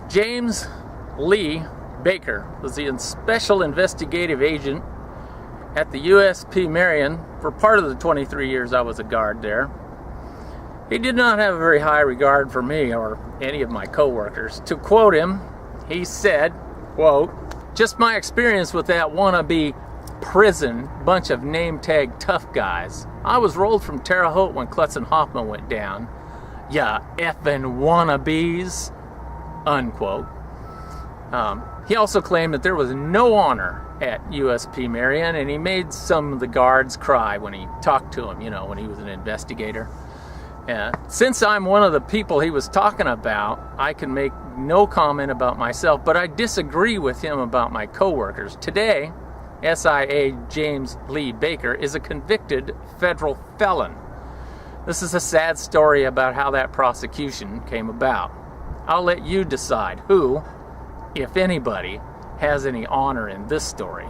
James Lee Baker was the special investigative agent at the USP Marion for part of the 23 years I was a guard there. He did not have a very high regard for me or any of my co-workers. To quote him, he said, quote, "Just my experience with that wannabe prison bunch of name-tag tough guys. I was rolled from Terre Haute when Klutz and Hoffman went down. Ya effing wannabes," unquote. He also claimed that there was no honor at USP Marion, and he made some of the guards cry when he talked to him, when he was an investigator. Since I'm one of the people he was talking about, I can make no comment about myself, but I disagree with him about my coworkers. Today, SIA James Lee Baker is a convicted federal felon. This is a sad story about how that prosecution came about. I'll let you decide who, if anybody, has any honor in this story.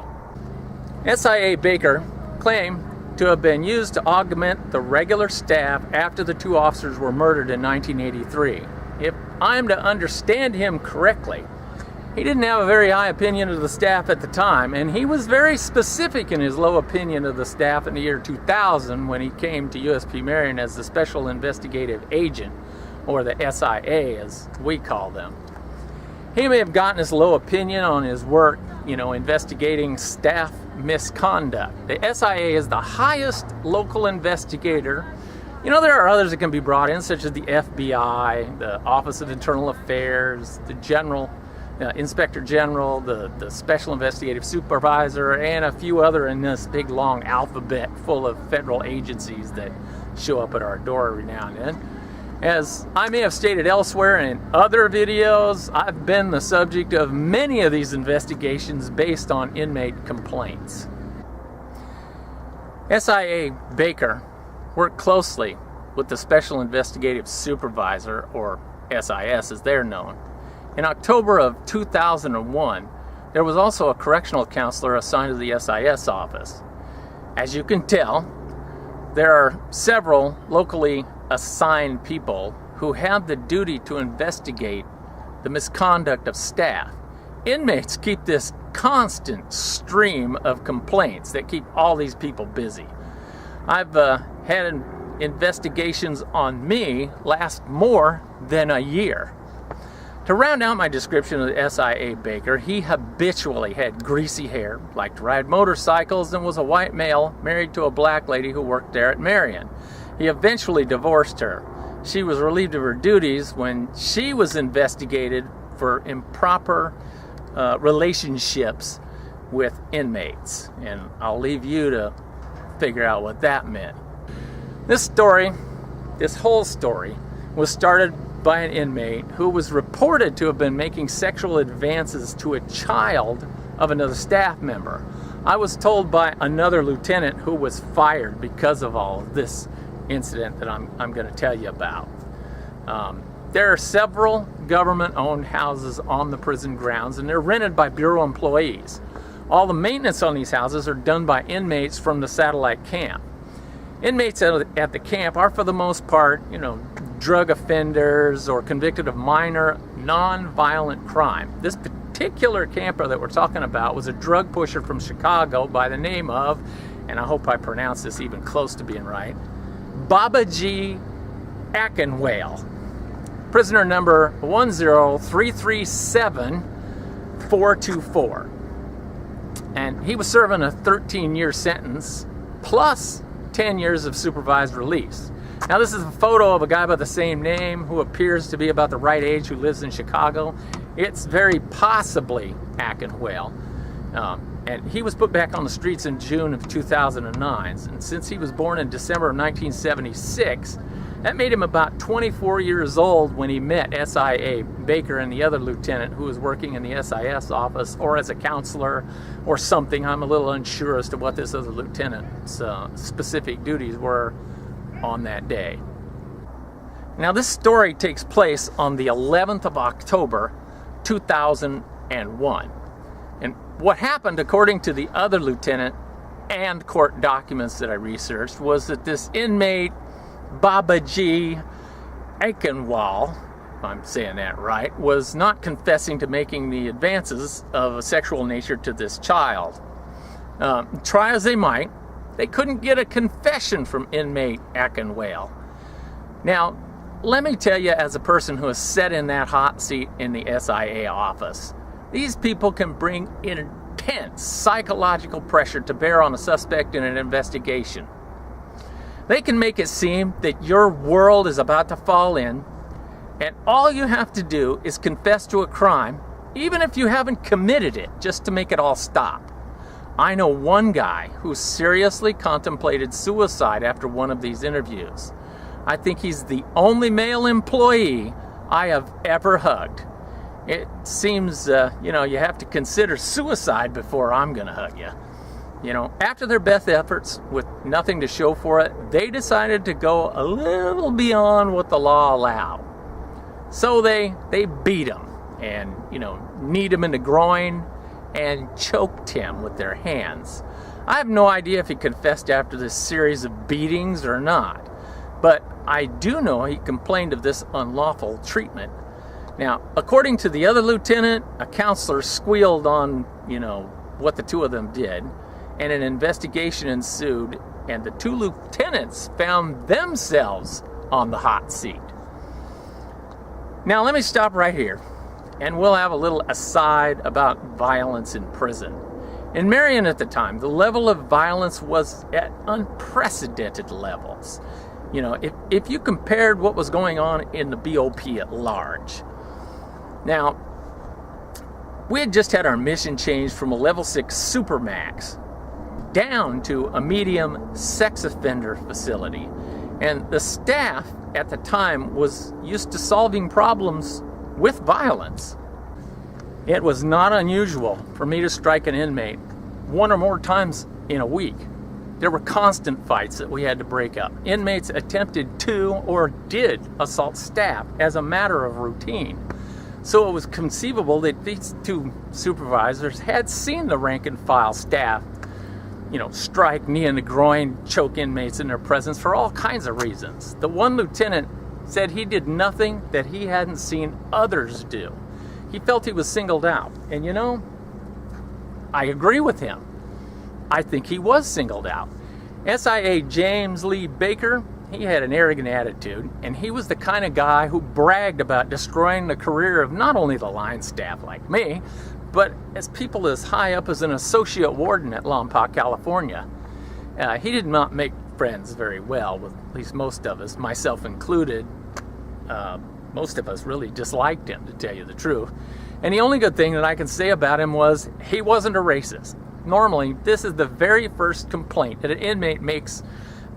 SIA Baker claimed to have been used to augment the regular staff after the two officers were murdered in 1983. If I'm to understand him correctly, he didn't have a very high opinion of the staff at the time, and he was very specific in his low opinion of the staff in the year 2000 when he came to USP Marion as the Special Investigative Agent, or the SIA as we call them. He may have gotten his low opinion on his work, investigating staff misconduct. The SIA is the highest local investigator. There are others that can be brought in, such as the FBI, the Office of Internal Affairs, the General Inspector General, the Special Investigative Supervisor, and a few other in this big long alphabet full of federal agencies that show up at our door every now and then. As I may have stated elsewhere in other videos, I've been the subject of many of these investigations based on inmate complaints. SIA Baker worked closely with the Special Investigative Supervisor, or SIS as they're known. In October of 2001, there was also a correctional counselor assigned to the SIS office. As you can tell, there are several locally assigned people who have the duty to investigate the misconduct of staff. Inmates keep this constant stream of complaints that keep all these people busy. I've had investigations on me last more than a year. To round out my description of the SIA Baker, he habitually had greasy hair, liked to ride motorcycles, and was a white male married to a black lady who worked there at Marion. He eventually divorced her. She was relieved of her duties when she was investigated for improper relationships with inmates. And I'll leave you to figure out what that meant. This whole story, was started by an inmate who was reported to have been making sexual advances to a child of another staff member. I was told by another lieutenant who was fired because of all of this incident that I'm going to tell you about. There are several government-owned houses on the prison grounds, and they're rented by Bureau employees. All the maintenance on these houses are done by inmates from the satellite camp. Inmates at the camp are, for the most part, drug offenders or convicted of minor non-violent crime. This particular camper that we're talking about was a drug pusher from Chicago by the name of, and I hope I pronounce this even close to being right, Babaji Akinwale. Prisoner number 10337-424. And he was serving a 13-year sentence plus 10 years of supervised release. Now, this is a photo of a guy by the same name who appears to be about the right age, who lives in Chicago. It's very possibly Akinwale. And he was put back on the streets in June of 2009. And since he was born in December of 1976, that made him about 24 years old when he met SIA Baker and the other lieutenant who was working in the SIS office, or as a counselor or something. I'm a little unsure as to what this other lieutenant's specific duties were on that day. Now, this story takes place on the 11th of October, 2001. And what happened, according to the other lieutenant and court documents that I researched, was that this inmate, Babaji Akinwale, if I'm saying that right, was not confessing to making the advances of a sexual nature to this child. Try as they might, they couldn't get a confession from inmate Ackenwale. Now, let me tell you, as a person who has sat in that hot seat in the SIA office, these people can bring intense psychological pressure to bear on a suspect in an investigation. They can make it seem that your world is about to fall in, and all you have to do is confess to a crime, even if you haven't committed it, just to make it all stop. I know one guy who seriously contemplated suicide after one of these interviews. I think he's the only male employee I have ever hugged. It seems, you have to consider suicide before I'm going to hug you. After their best efforts, with nothing to show for it, they decided to go a little beyond what the law allowed. So they beat him and, kneed him in the groin and choked him with their hands. I have no idea if he confessed after this series of beatings or not, but I do know he complained of this unlawful treatment. Now, according to the other lieutenant, a counselor squealed on, what the two of them did, and an investigation ensued, and the two lieutenants found themselves on the hot seat. Now, let me stop right here, and we'll have a little aside about violence in prison. In Marion at the time, the level of violence was at unprecedented levels. If you compared what was going on in the BOP at large. Now, we had just had our mission changed from a level 6 Supermax down to a medium sex offender facility. And the staff at the time was used to solving problems with violence. It was not unusual for me to strike an inmate one or more times in a week. There were constant fights that we had to break up. Inmates attempted to or did assault staff as a matter of routine. So it was conceivable that these two supervisors had seen the rank and file staff, strike, knee in the groin, choke inmates in their presence for all kinds of reasons. The one lieutenant said he did nothing that he hadn't seen others do. He felt he was singled out. And I agree with him. I think he was singled out. SIA James Lee Baker, he had an arrogant attitude, and he was the kind of guy who bragged about destroying the career of not only the line staff like me, but as people as high up as an associate warden at Lompoc, California. He did not make friends very well with at least most of us, myself included. Most of us really disliked him, to tell you the truth. And the only good thing that I can say about him was he wasn't a racist. Normally, this is the very first complaint that an inmate makes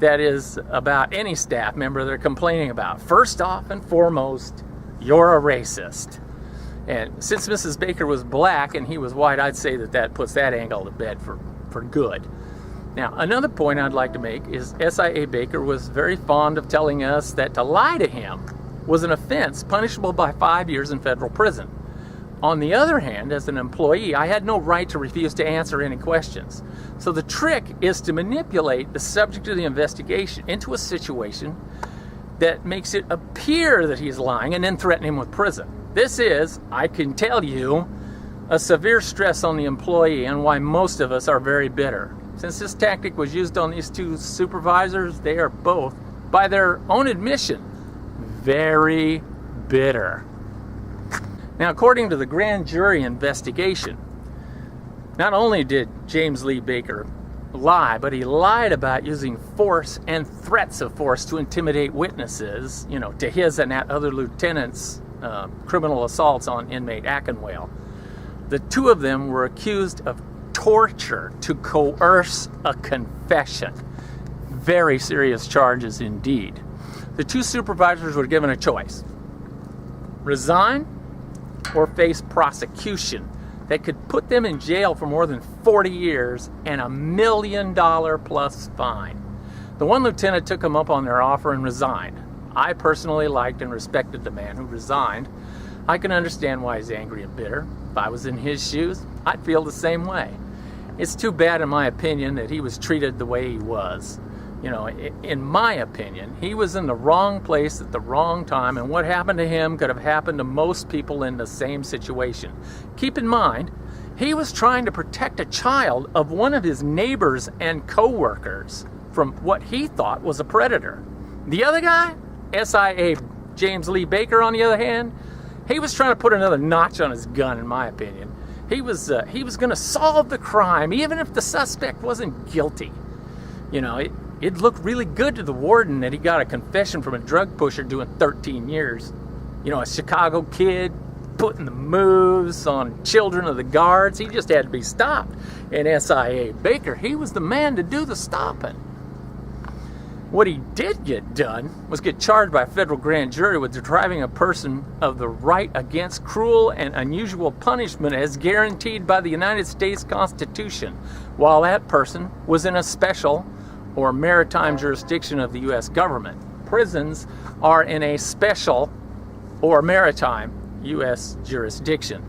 that is about any staff member they're complaining about. First off and foremost, you're a racist. And since Mrs. Baker was black and he was white, I'd say that puts that angle to bed for good. Now, another point I'd like to make is SIA Baker was very fond of telling us that to lie to him was an offense punishable by 5 years in federal prison. On the other hand, as an employee, I had no right to refuse to answer any questions. So the trick is to manipulate the subject of the investigation into a situation that makes it appear that he's lying and then threaten him with prison. This is, I can tell you, a severe stress on the employee and why most of us are very bitter. Since this tactic was used on these two supervisors, they are both, by their own admission, very bitter. Now, according to the grand jury investigation, not only did James Lee Baker lie, but he lied about using force and threats of force to intimidate witnesses, to his and that other lieutenant's criminal assaults on inmate Ackenwale. The two of them were accused of torture to coerce a confession. Very serious charges indeed. The two supervisors were given a choice: resign or face prosecution that could put them in jail for more than 40 years and $1 million plus fine. The one lieutenant took them up on their offer and resigned. I personally liked and respected the man who resigned. I can understand why he's angry and bitter. If I was in his shoes, I'd feel the same way. It's too bad, in my opinion, that he was treated the way he was. You know, in my opinion, he was in the wrong place at the wrong time, and what happened to him could have happened to most people in the same situation. Keep in mind, he was trying to protect a child of one of his neighbors and co-workers from what he thought was a predator. The other guy, SIA James Lee Baker, on the other hand, he was trying to put another notch on his gun, in my opinion. He was going to solve the crime, even if the suspect wasn't guilty. You know, it looked really good to the warden that he got a confession from a drug pusher doing 13 years. You know, a Chicago kid putting the moves on children of the guards. He just had to be stopped. And SIA Baker, he was the man to do the stopping. What he did get done was get charged by a federal grand jury with depriving a person of the right against cruel and unusual punishment as guaranteed by the United States Constitution, while that person was in a special or maritime jurisdiction of the U.S. government. Prisons are in a special or maritime U.S. jurisdiction.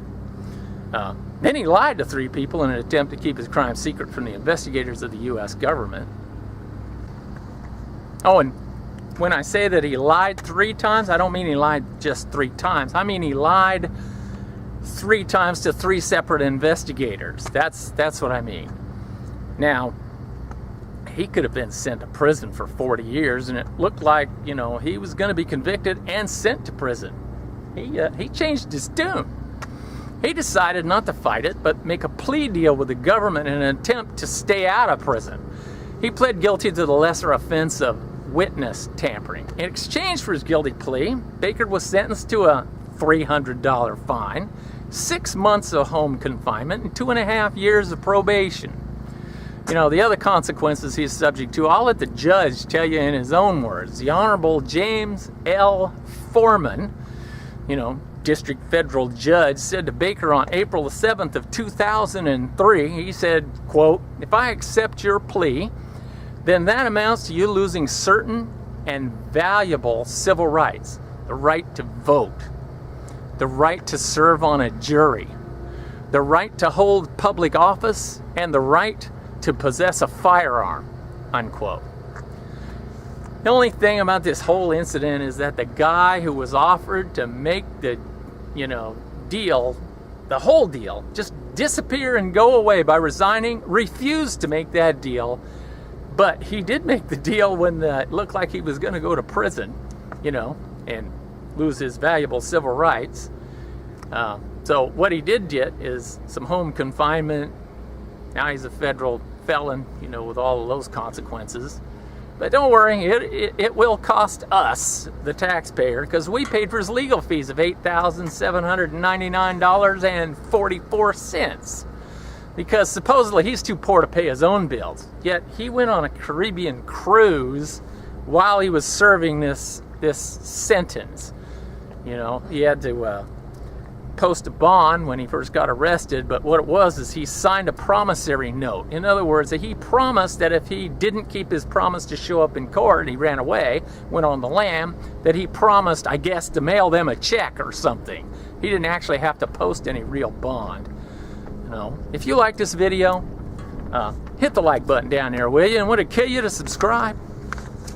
Then he lied to 3 people in an attempt to keep his crime secret from the investigators of the U.S. government. Oh, and when I say that he lied 3 times, I don't mean he lied just 3 times. I mean he lied 3 times to 3 separate investigators. That's what I mean. Now, he could have been sent to prison for 40 years, and it looked like, you know, he was going to be convicted and sent to prison. He changed his tune. He decided not to fight it, but make a plea deal with the government in an attempt to stay out of prison. He pled guilty to the lesser offense of witness tampering. In exchange for his guilty plea, Baker was sentenced to a $300 fine, 6 months of home confinement, and 2.5 years of probation. You know, the other consequences he's subject to, I'll let the judge tell you in his own words. The Honorable James L. Foreman, you know, district federal judge, said to Baker on April the 7th of 2003, he said, quote, "If I accept your plea, then that amounts to you losing certain and valuable civil rights. The right to vote, the right to serve on a jury, the right to hold public office, and the right to possess a firearm," unquote. The only thing about this whole incident is that the guy who was offered to make the, you know, deal, the whole deal, just disappear and go away by resigning, refused to make that deal. But he did make the deal when it looked like he was going to go to prison, you know, and lose his valuable civil rights. So what he did get is some home confinement. Now he's a federal felon, you know, with all of those consequences. But don't worry, it will cost us, the taxpayer, because we paid for his legal fees of $8,799.44. Because supposedly he's too poor to pay his own bills. Yet he went on a Caribbean cruise while he was serving this sentence. You know, he had to post a bond when he first got arrested, but what it was is he signed a promissory note. In other words, he promised that if he didn't keep his promise to show up in court, he ran away, went on the lam, that he promised, I guess, to mail them a check or something. He didn't actually have to post any real bond. You know, if you like this video, hit the like button down there, will you? And would it kill you to subscribe?